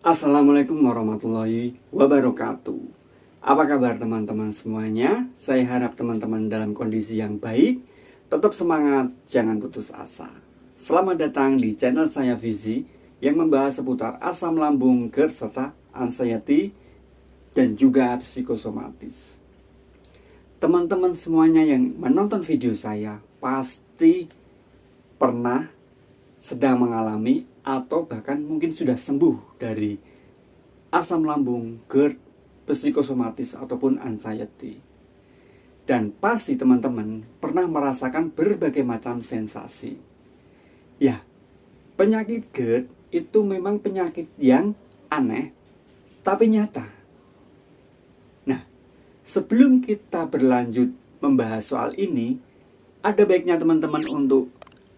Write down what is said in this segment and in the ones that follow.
Assalamualaikum warahmatullahi wabarakatuh. Apa kabar teman-teman semuanya? Saya harap teman-teman dalam kondisi yang baik. Tetap semangat, jangan putus asa. Selamat datang di channel saya Vizi yang membahas seputar asam lambung, GERD, serta anxiety dan juga psikosomatis. Teman-teman semuanya yang menonton video saya pasti pernah sedang mengalami atau bahkan mungkin sudah sembuh dari asam lambung, GERD, psikosomatis ataupun anxiety. Dan pasti teman-teman pernah merasakan berbagai macam sensasi. Ya, penyakit GERD itu memang penyakit yang aneh tapi nyata. Nah, sebelum kita berlanjut membahas soal ini, ada baiknya teman-teman untuk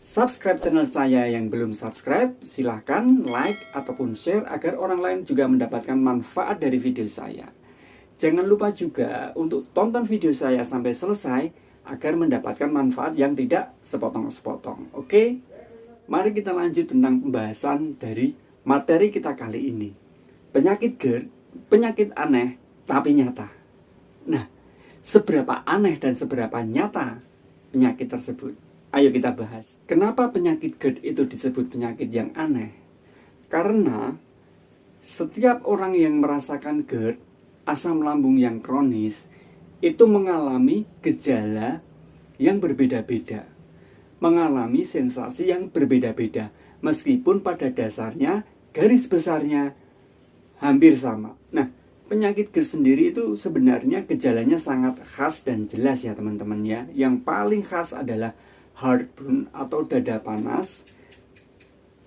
subscribe channel saya. Yang belum subscribe, silahkan like ataupun share agar orang lain juga mendapatkan manfaat dari video saya. Jangan lupa juga untuk tonton video saya sampai selesai agar mendapatkan manfaat yang tidak sepotong-sepotong. Oke? Mari kita lanjut tentang pembahasan dari materi kita kali ini. Penyakit GERD, penyakit aneh tapi nyata. Nah, seberapa aneh dan seberapa nyata penyakit tersebut? Ayo kita bahas. Kenapa penyakit GERD itu disebut penyakit yang aneh? Karena setiap orang yang merasakan GERD, asam lambung yang kronis, itu mengalami gejala yang berbeda-beda. Mengalami sensasi yang berbeda-beda. Meskipun pada dasarnya, garis besarnya hampir sama. Nah, penyakit GERD sendiri itu sebenarnya gejalanya sangat khas dan jelas ya teman-teman ya. Yang paling khas adalah heartburn atau dada panas,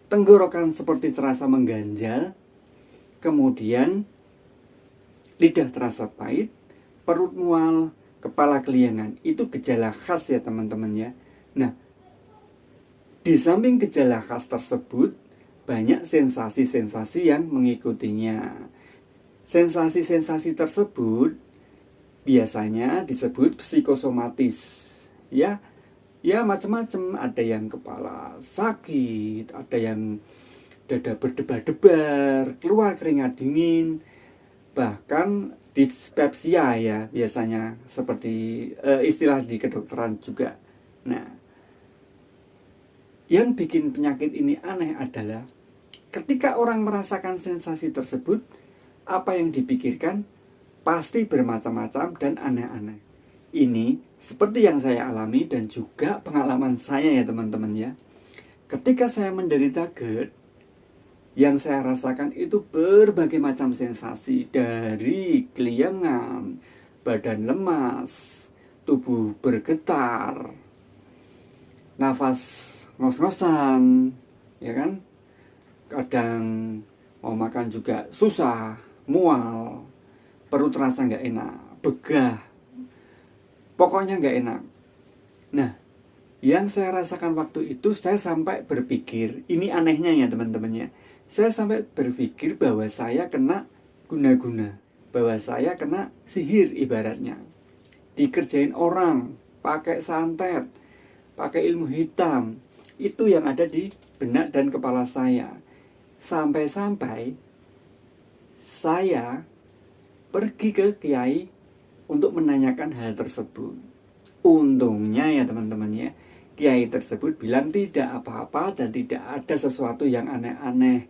tenggorokan seperti terasa mengganjal, kemudian lidah terasa pahit, perut mual, kepala keliengan. Itu gejala khas ya teman-teman ya. Nah, di samping gejala khas tersebut, banyak sensasi-sensasi yang mengikutinya. Sensasi-sensasi tersebut biasanya disebut psikosomatis. Ya macam-macam, ada yang kepala sakit, ada yang dada berdebar-debar, keluar keringat dingin, bahkan dispepsia ya biasanya, seperti istilah di kedokteran juga. Nah, yang bikin penyakit ini aneh adalah ketika orang merasakan sensasi tersebut, apa yang dipikirkan pasti bermacam-macam dan aneh-aneh. Ini seperti yang saya alami dan juga pengalaman saya ya teman-teman ya. Ketika saya menderita GERD, yang saya rasakan itu berbagai macam sensasi, dari keliengan, badan lemas, tubuh bergetar, nafas ngos-ngosan, ya kan? Kadang mau makan juga susah, mual, perut terasa nggak enak, begah, pokoknya nggak enak. Nah, yang saya rasakan waktu itu, saya sampai berpikir, ini anehnya ya teman-teman ya, saya sampai berpikir bahwa saya kena guna-guna, bahwa saya kena sihir ibaratnya. Dikerjain orang, pakai santet, pakai ilmu hitam. Itu yang ada di benak dan kepala saya. Sampai-sampai saya pergi ke kiai untuk menanyakan hal tersebut. Untungnya ya teman-teman ya, kiai tersebut bilang tidak apa-apa dan tidak ada sesuatu yang aneh-aneh.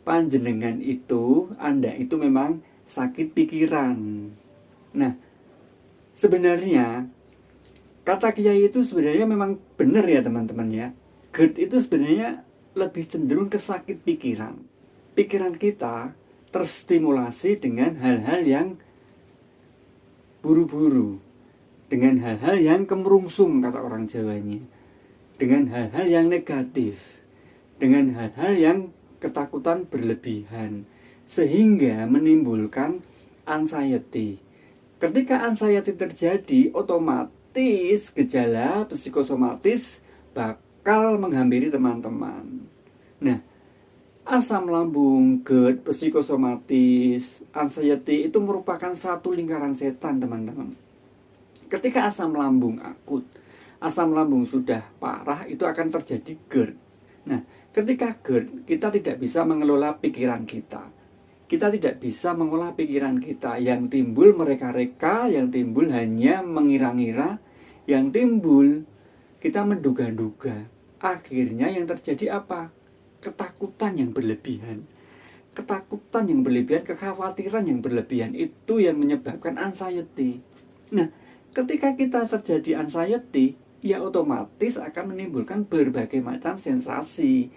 Panjenengan itu, Anda itu memang sakit pikiran. Nah, sebenarnya kata kiai itu sebenarnya memang benar ya teman-teman ya. GERD itu sebenarnya lebih cenderung ke sakit pikiran. Pikiran kita terstimulasi dengan hal-hal yang buru-buru, dengan hal-hal yang kemerungsung kata orang Jawanya, dengan hal-hal yang negatif, dengan hal-hal yang ketakutan berlebihan, sehingga menimbulkan anxiety. Ketika anxiety terjadi, otomatis gejala psikosomatis bakal menghampiri teman-teman. Nah, asam lambung, GERD, psikosomatis, anxiety itu merupakan satu lingkaran setan teman-teman. Ketika asam lambung akut, asam lambung sudah parah, itu akan terjadi GERD. Nah, ketika GERD, kita tidak bisa mengelola pikiran kita. Kita tidak bisa mengolah pikiran kita. Yang timbul mereka-reka, yang timbul hanya mengira-ngira, yang timbul kita menduga-duga. Akhirnya yang terjadi apa? Ketakutan yang berlebihan. Ketakutan yang berlebihan, kekhawatiran yang berlebihan, itu yang menyebabkan anxiety. Nah, ketika kita terjadi anxiety, ya otomatis akan menimbulkan berbagai macam sensasi.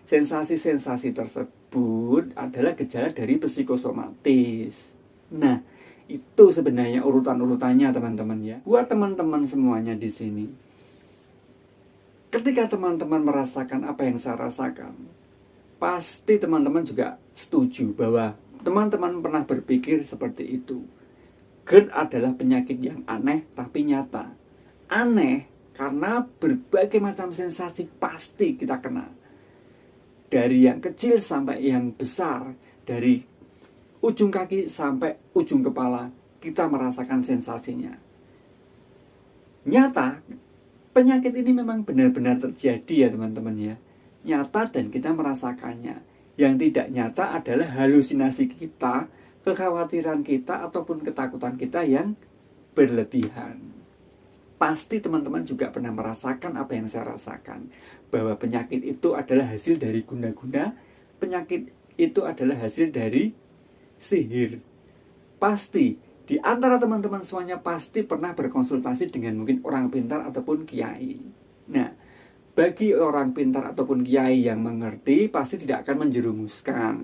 Sensasi-sensasi tersebut adalah gejala dari psikosomatis. Nah, itu sebenarnya urutan-urutannya teman-teman ya. Buat teman-teman semuanya di sini, ketika teman-teman merasakan apa yang saya rasakan, pasti teman-teman juga setuju bahwa teman-teman pernah berpikir seperti itu. GERD adalah penyakit yang aneh tapi nyata. Aneh karena berbagai macam sensasi pasti kita kena. Dari yang kecil sampai yang besar, dari ujung kaki sampai ujung kepala, kita merasakan sensasinya. Nyata, penyakit ini memang benar-benar terjadi ya teman-teman ya. Nyata dan kita merasakannya. Yang tidak nyata adalah halusinasi kita, kekhawatiran kita, ataupun ketakutan kita yang berlebihan. Pasti teman-teman juga pernah merasakan apa yang saya rasakan, bahwa penyakit itu adalah hasil dari guna-guna, penyakit itu adalah hasil dari sihir. Pasti di antara teman-teman semuanya pasti pernah berkonsultasi dengan mungkin orang pintar ataupun kiai. Nah, bagi orang pintar ataupun kiai yang mengerti, pasti tidak akan menjerumuskan.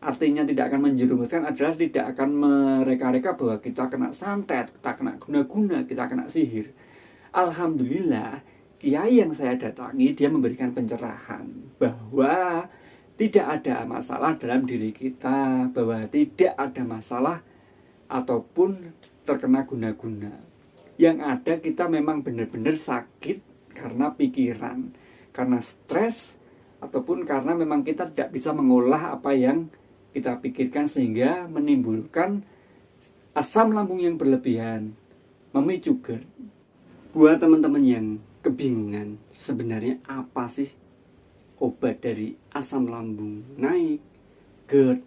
Artinya tidak akan menjerumuskan adalah tidak akan mereka-reka bahwa kita kena santet, kita kena guna-guna, kita kena sihir. Alhamdulillah, kiai yang saya datangi, dia memberikan pencerahan bahwa tidak ada masalah dalam diri kita, bahwa tidak ada masalah ataupun terkena guna-guna. Yang ada kita memang benar-benar sakit karena pikiran, karena stres, ataupun karena memang kita tidak bisa mengolah apa yang kita pikirkan sehingga menimbulkan asam lambung yang berlebihan, memicu GERD. Buat teman-teman yang kebingungan, sebenarnya apa sih obat dari asam lambung naik, GERD,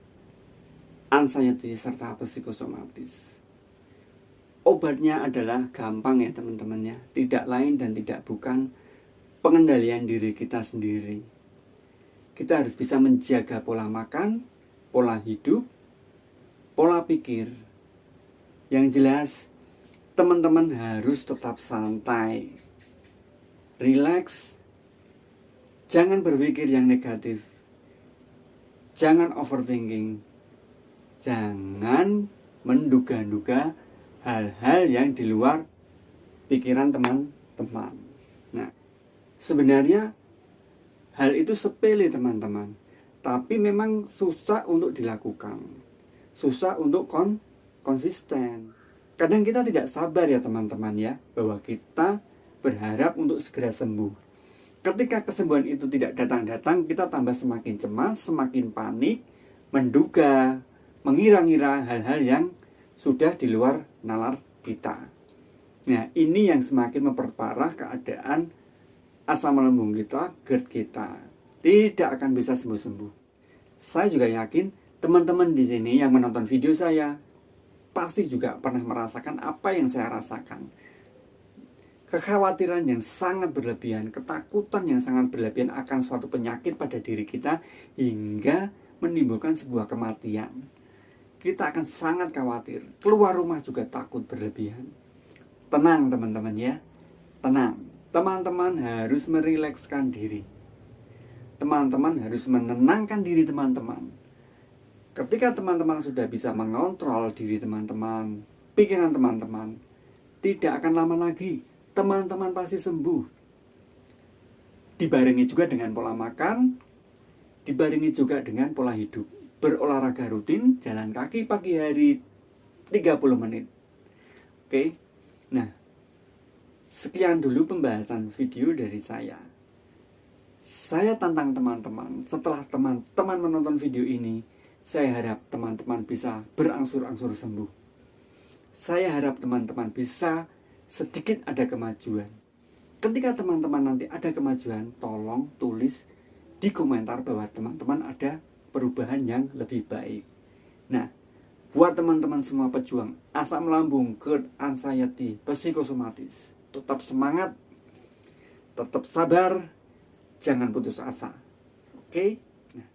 anxiety, serta psikosomatis? Obatnya adalah gampang ya teman-teman ya, tidak lain dan tidak bukan pengendalian diri kita sendiri. Kita harus bisa menjaga pola makan, pola hidup, pola pikir. Yang jelas, teman-teman harus tetap santai, relax, jangan berpikir yang negatif, jangan overthinking, jangan menduga-duga hal-hal yang di luar pikiran teman-teman. Nah, sebenarnya hal itu sepele teman-teman, tapi memang susah untuk dilakukan, susah untuk konsisten. Kadang kita tidak sabar ya teman-teman ya, bahwa kita berharap untuk segera sembuh. Ketika kesembuhan itu tidak datang-datang, kita tambah semakin cemas, semakin panik, menduga, mengira-ngira hal-hal yang sudah di luar nalar kita. Nah, ini yang semakin memperparah keadaan asam lambung kita, GERD kita. Tidak akan bisa sembuh-sembuh. Saya juga yakin teman-teman di sini yang menonton video saya pasti juga pernah merasakan apa yang saya rasakan. Kekhawatiran yang sangat berlebihan, ketakutan yang sangat berlebihan akan suatu penyakit pada diri kita hingga menimbulkan sebuah kematian. Kita akan sangat khawatir, keluar rumah juga takut berlebihan. Tenang teman-teman ya, tenang. Teman-teman harus merilekskan diri. Teman-teman harus menenangkan diri teman-teman. Ketika teman-teman sudah bisa mengontrol diri teman-teman, pikiran teman-teman, tidak akan lama lagi teman-teman pasti sembuh. Dibarengi juga dengan pola makan, dibarengi juga dengan pola hidup. Berolahraga rutin, jalan kaki pagi hari 30 menit. Oke. Nah, sekian dulu pembahasan video dari saya. Saya tantang teman-teman, setelah teman-teman menonton video ini, saya harap teman-teman bisa berangsur-angsur sembuh. Saya harap teman-teman bisa sedikit ada kemajuan. Ketika teman-teman nanti ada kemajuan, tolong tulis di komentar bahwa teman-teman ada perubahan yang lebih baik. Nah, buat teman-teman semua pejuang asam lambung, GERD, anxiety, psikosomatis, tetap semangat, tetap sabar, jangan putus asa. Oke? Nah,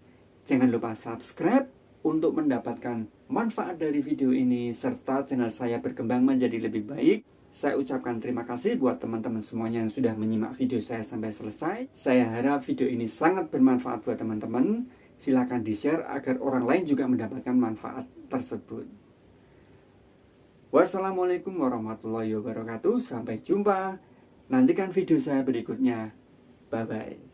jangan lupa subscribe untuk mendapatkan manfaat dari video ini serta channel saya berkembang menjadi lebih baik. Saya ucapkan terima kasih buat teman-teman semuanya yang sudah menyimak video saya sampai selesai. Saya harap video ini sangat bermanfaat buat teman-teman. Silakan di-share agar orang lain juga mendapatkan manfaat tersebut. Wassalamualaikum warahmatullahi wabarakatuh. Sampai jumpa. Nantikan video saya berikutnya. Bye-bye.